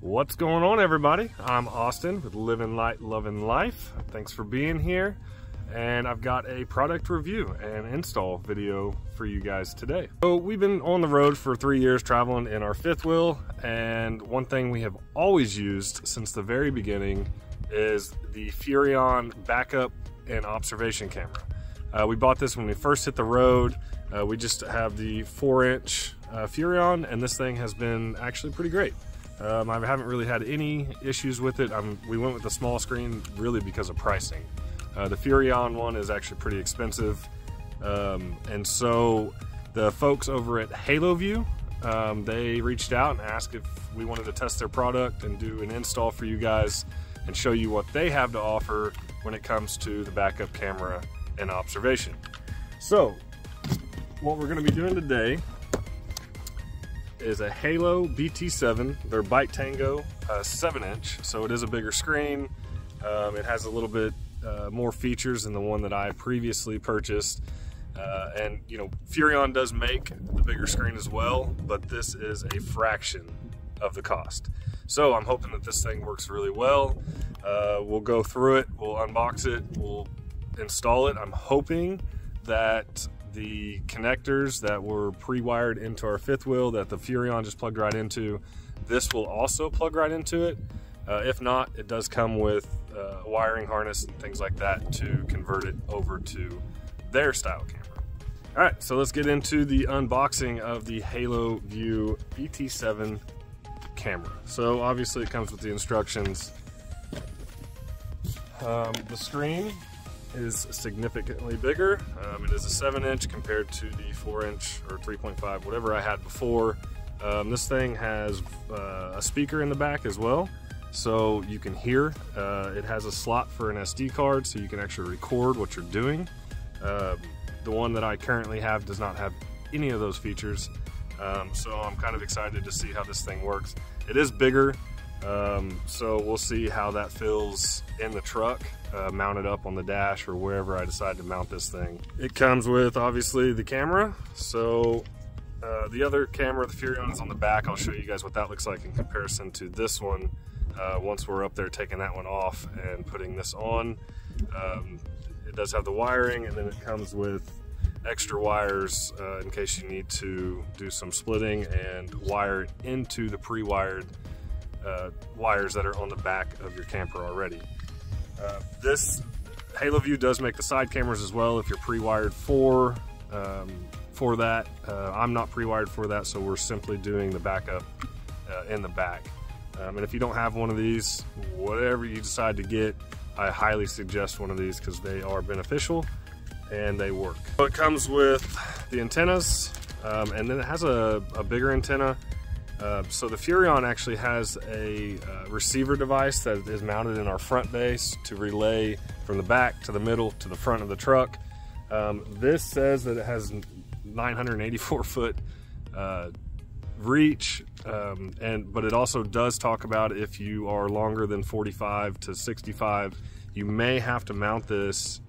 What's going on, everybody? I'm Austin with Living Light, Loving Life. Thanks for being here. And I've got a product review and install video for you guys today. So we've been on the road for 3 years traveling in our fifth wheel, and one thing we have always used since the very beginning is the Furrion backup and observation camera. We bought this when we first hit the road. We just have the 4-inch Furrion, and this thing has been actually pretty great. I haven't really had any issues with it. We went with the small screen really because of pricing. The Furrion one is actually pretty expensive, and so the folks over at Haloview, they reached out and asked if we wanted to test their product and do an install for you guys and show you what they have to offer when it comes to the backup camera and observation. So what we're going to be doing today is a Haloview BT7, their Bite Tango 7-inch, so it is a bigger screen. It has a little bit more features than the one that I previously purchased, and you know, Furrion does make the bigger screen as well, but this is a fraction of the cost. So I'm hoping that this thing works really well. We'll go through it, we'll unbox it, we'll install it. I'm hoping that the connectors that were pre-wired into our fifth wheel that the Furrion just plugged right into, this will also plug right into it. If not, it does come with a wiring harness and things like that to convert it over to their style camera. All right, so let's get into the unboxing of the Haloview BT7 camera. So obviously it comes with the instructions. The screen is significantly bigger. It is a 7-inch compared to the 4-inch or 3.5, whatever I had before. This thing has a speaker in the back as well, so you can hear. It has a slot for an SD card, so you can actually record what you're doing. The one that I currently have does not have any of those features, so I'm kind of excited to see how this thing works. It is bigger, so we'll see how that feels in the truck, mounted up on the dash or wherever I decide to mount this thing. It comes with obviously the camera, so the other camera, the Furrion, is on the back. I'll show you guys what that looks like in comparison to this one once we're up there taking that one off and putting this on. It does have the wiring, and then it comes with extra wires in case you need to do some splitting and wire it into the pre-wired wires that are on the back of your camper already. This Haloview does make the side cameras as well if you're pre-wired for that. I'm not pre-wired for that, so we're simply doing the backup in the back. And if you don't have one of these, whatever you decide to get, I highly suggest one of these because they are beneficial and they work. So it comes with the antennas, and then it has a bigger antenna. So the Furrion actually has a receiver device that is mounted in our front base to relay from the back to the middle to the front of the truck. This says that it has 984 foot reach, but it also does talk about if you are longer than 45 to 65, you may have to mount this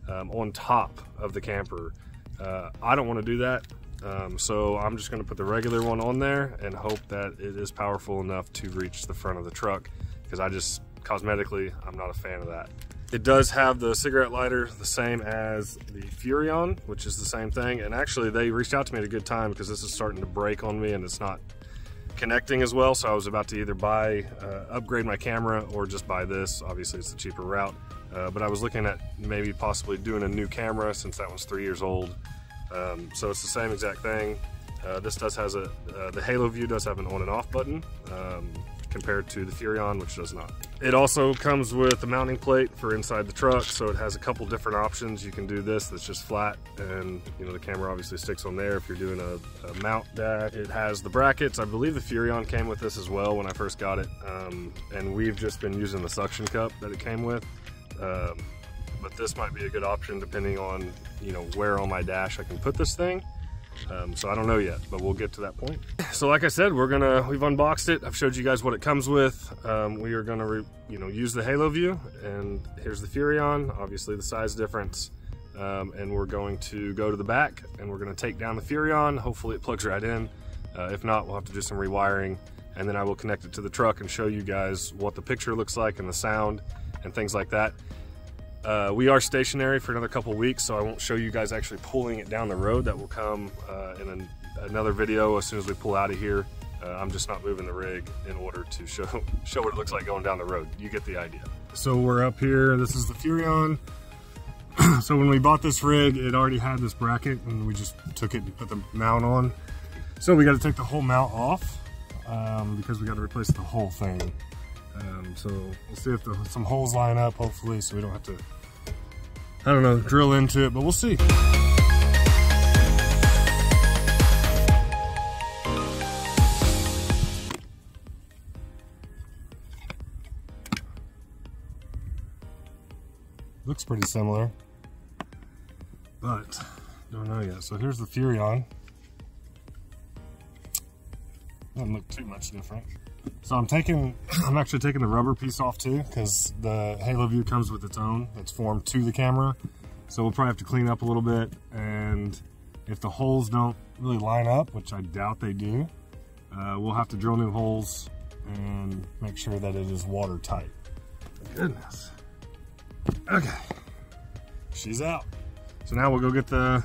on top of the camper. I don't want to do that. So I'm just going to put the regular one on there and hope that it is powerful enough to reach the front of the truck, because cosmetically, I'm not a fan of that. It does have the cigarette lighter, the same as the Furrion, which is the same thing. And actually they reached out to me at a good time because this is starting to break on me and it's not connecting as well. So I was about to either upgrade my camera or just buy this. Obviously it's the cheaper route. But I was looking at maybe possibly doing a new camera since that one's 3 years old. So it's the same exact thing. This the Haloview does have an on and off button compared to the Furrion, which does not. It also comes with a mounting plate for inside the truck, so it has a couple different options. You can do this that's just flat, and you know, the camera obviously sticks on there if you're doing a mount dash. It has the brackets. I believe the Furrion came with this as well when I first got it, and we've just been using the suction cup that it came with. But this might be a good option depending on, you know, where on my dash I can put this thing. So I don't know yet, but we'll get to that point. So like I said, we've unboxed it. I've showed you guys what it comes with. We are gonna use the Haloview, and here's the Furrion, obviously the size difference. And we're going to go to the back and we're gonna take down the Furrion. Hopefully it plugs right in. If not, we'll have to do some rewiring and then I will connect it to the truck and show you guys what the picture looks like and the sound and things like that. We are stationary for another couple weeks, so I won't show you guys actually pulling it down the road. That will come in another video as soon as we pull out of here. I'm just not moving the rig in order to show what it looks like going down the road. You get the idea. So we're up here, this is the Furrion. So when we bought this rig, it already had this bracket, and we just took it and put the mount on. So we got to take the whole mount off because we got to replace the whole thing. So we'll see if some holes line up, hopefully, so we don't have to, I don't know, drill into it, but we'll see. Looks pretty similar, but don't know yet. So here's the Furrion. Doesn't look too much different. So I'm actually taking the rubber piece off too, because the Haloview comes with its own that's formed to the camera. So we'll probably have to clean up a little bit, and if the holes don't really line up, which I doubt they do, we'll have to drill new holes and make sure that it is watertight. Goodness. Okay, she's out. So now we'll go get the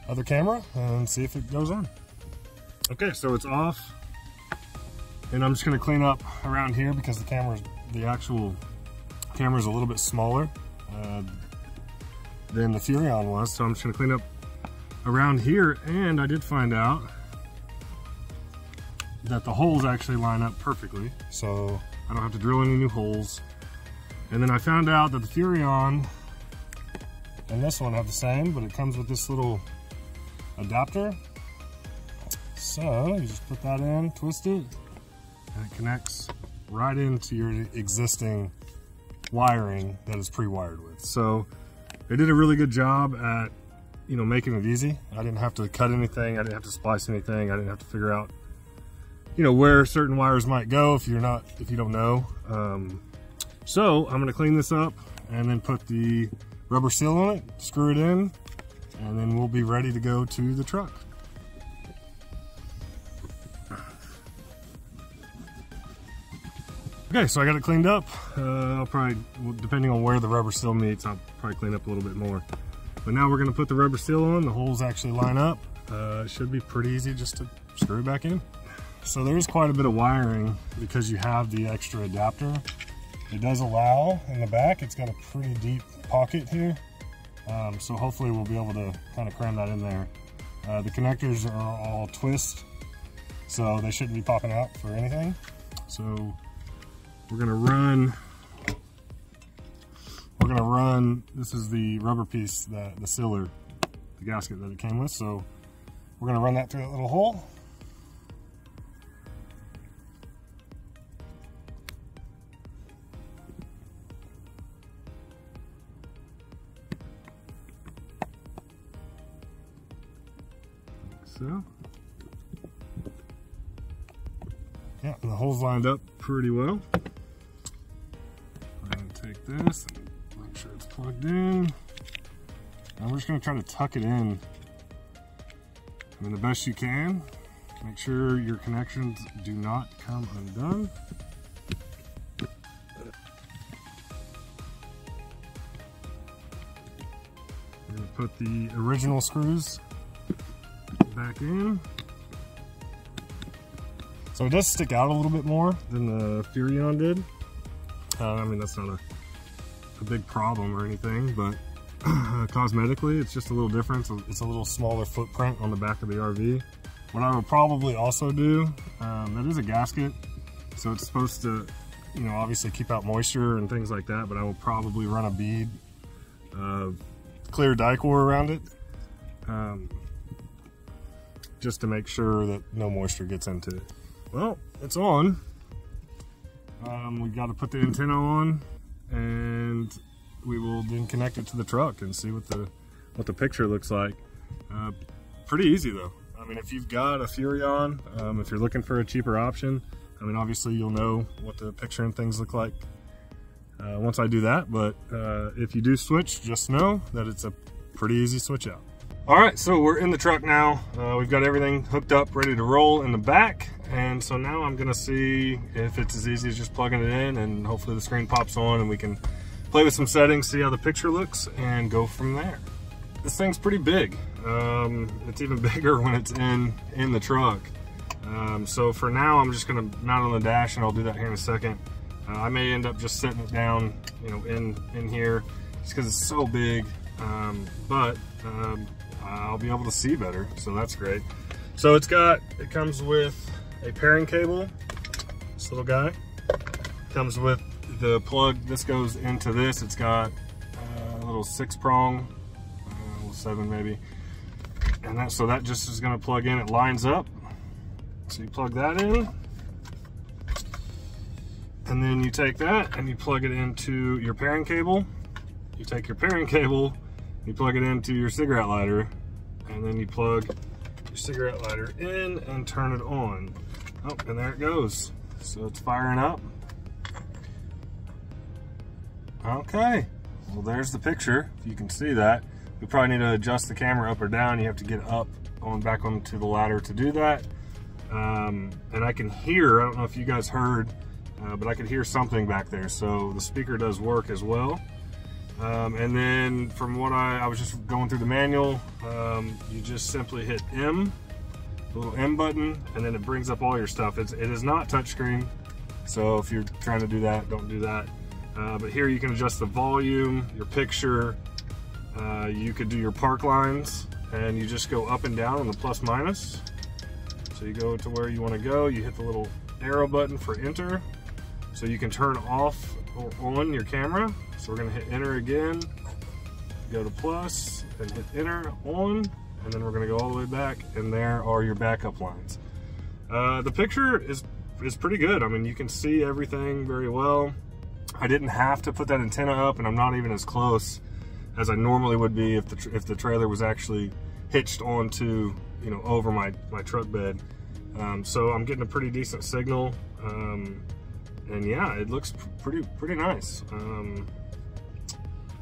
other camera and see if it goes on. Okay, so it's off, and I'm just gonna clean up around here because the actual camera is a little bit smaller than the Furrion was. So I'm just gonna clean up around here, and I did find out that the holes actually line up perfectly, so I don't have to drill any new holes. And then I found out that the Furrion and this one have the same, but it comes with this little adapter. So you just put that in, twist it, and it connects right into your existing wiring that is pre-wired with. So they did a really good job at, making it easy. I didn't have to cut anything, I didn't have to splice anything, I didn't have to figure out, where certain wires might go if you don't know. So I'm gonna clean this up and then put the rubber seal on it, screw it in, and then we'll be ready to go to the truck. Okay, so I got it cleaned up. I'll probably, depending on where the rubber seal meets, I'll probably clean up a little bit more. But now we're gonna put the rubber seal on, the holes actually line up. It should be pretty easy just to screw it back in. So there's quite a bit of wiring because you have the extra adapter. It does allow in the back, it's got a pretty deep pocket here. So hopefully we'll be able to kind of cram that in there. The connectors are all twist, so they shouldn't be popping out for anything. So we're gonna run, this is the rubber piece, the sealer, the gasket that it came with. So we're gonna run that through that little hole. So, yeah, and the holes lined up pretty well. I'm going to take this and make sure it's plugged in. And we're just going to try to tuck it in, the best you can. Make sure your connections do not come undone. We're going to put the original screws back in. So it does stick out a little bit more than the Furrion did. That's not a big problem or anything, but cosmetically it's just a little different. It's a little smaller footprint on the back of the RV. What I would probably also do, that is a gasket, so it's supposed to, obviously keep out moisture and things like that, but I will probably run a bead of clear Dicor around it. Just to make sure that no moisture gets into it. Well, it's on. We've got to put the antenna on, and we will then connect it to the truck and see what the picture looks like. Pretty easy though. If you've got a Furrion, if you're looking for a cheaper option, obviously you'll know what the picture and things look like once I do that. But if you do switch, just know that it's a pretty easy switch out. All right, so we're in the truck now. We've got everything hooked up, ready to roll in the back. And so now I'm gonna see if it's as easy as just plugging it in, and hopefully the screen pops on and we can play with some settings, see how the picture looks, and go from there. This thing's pretty big. It's even bigger when it's in the truck. So for now, I'm just gonna mount on the dash, and I'll do that here in a second. I may end up just setting it down, you know, in here, just because it's so big. But I'll be able to see better, so that's great. So it comes with a pairing cable, this little guy. Comes with the plug, this goes into this. It's got a little 6-prong, 7 maybe. And so that just is gonna plug in, it lines up. So you plug that in. And then you take that and you plug it into your pairing cable. You take your pairing cable, you plug it into your cigarette lighter, and then you plug your cigarette lighter in and turn it on. Oh, and there it goes. So it's firing up. Okay, well there's the picture, if you can see that. You probably need to adjust the camera up or down. You have to get up back onto the ladder to do that. And I can hear, I don't know if you guys heard, but I could hear something back there. So the speaker does work as well. And then from what I was just going through the manual, you just simply hit M, the little M button, and then it brings up all your stuff. It is not touchscreen, so if you're trying to do that, don't do that. But here you can adjust the volume, your picture, you could do your park lines, and you just go up and down on the plus minus. So you go to where you want to go, you hit the little arrow button for enter, so you can turn off or on your camera. So we're going to hit enter again, go to plus, and hit enter on, and then we're going to go all the way back, and there are your backup lines. The picture is pretty good. I mean, you can see everything very well. I didn't have to put that antenna up, and I'm not even as close as I normally would be if the trailer was actually hitched onto, you know, over my truck bed. So I'm getting a pretty decent signal, and yeah, it looks pretty nice.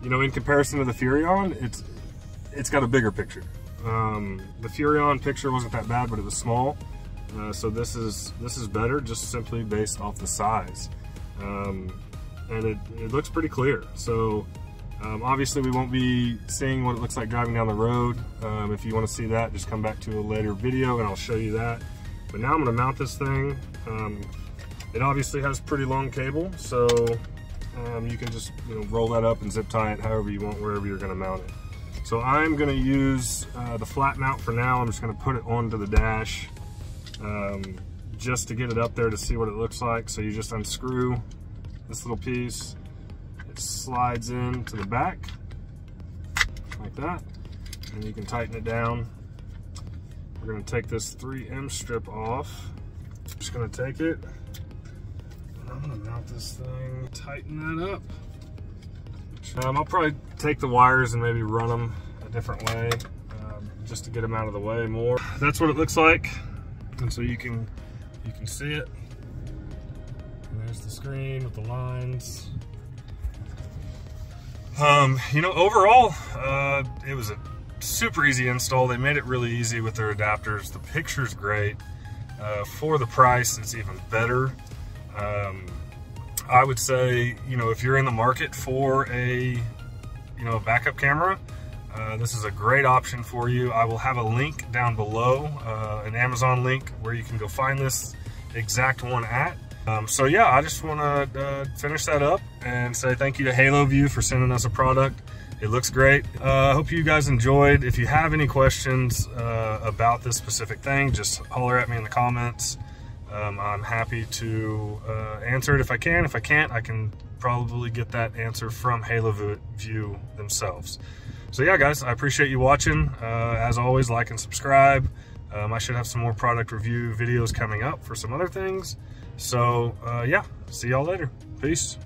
You know, in comparison to the Furrion, it's got a bigger picture. The Furrion picture wasn't that bad, but it was small. So this is better, just simply based off the size. And it looks pretty clear. So obviously we won't be seeing what it looks like driving down the road. If you want to see that, just come back to a later video and I'll show you that. But now I'm going to mount this thing. It obviously has pretty long cable, so you can just, you know, roll that up and zip tie it however you want, wherever you're going to mount it. So I'm going to use the flat mount for now. I'm just going to put it onto the dash just to get it up there to see what it looks like. So you just unscrew this little piece, it slides in to the back like that, and you can tighten it down. We're going to take this 3M strip off. Just going to take it, and I'm going to mount this thing, tighten that up. I'll probably take the wires and maybe run them a different way, just to get them out of the way more. That's what it looks like, and so you can see it. And there's the screen with the lines. You know, overall, it was a super easy install. They made it really easy with their adapters. The picture's great. For the price, it's even better. I would say, you know, if you're in the market for a backup camera, this is a great option for you. I will have a link down below, an Amazon link where you can go find this exact one at. So yeah, I just want to finish that up and say thank you to Haloview for sending us a product. It looks great. I hope you guys enjoyed. If you have any questions about this specific thing, just holler at me in the comments. I'm happy to answer it if I can. If I can't, I can probably get that answer from Haloview themselves. So yeah, guys, I appreciate you watching. As always, like and subscribe. I should have some more product review videos coming up for some other things. So yeah, see y'all later. Peace.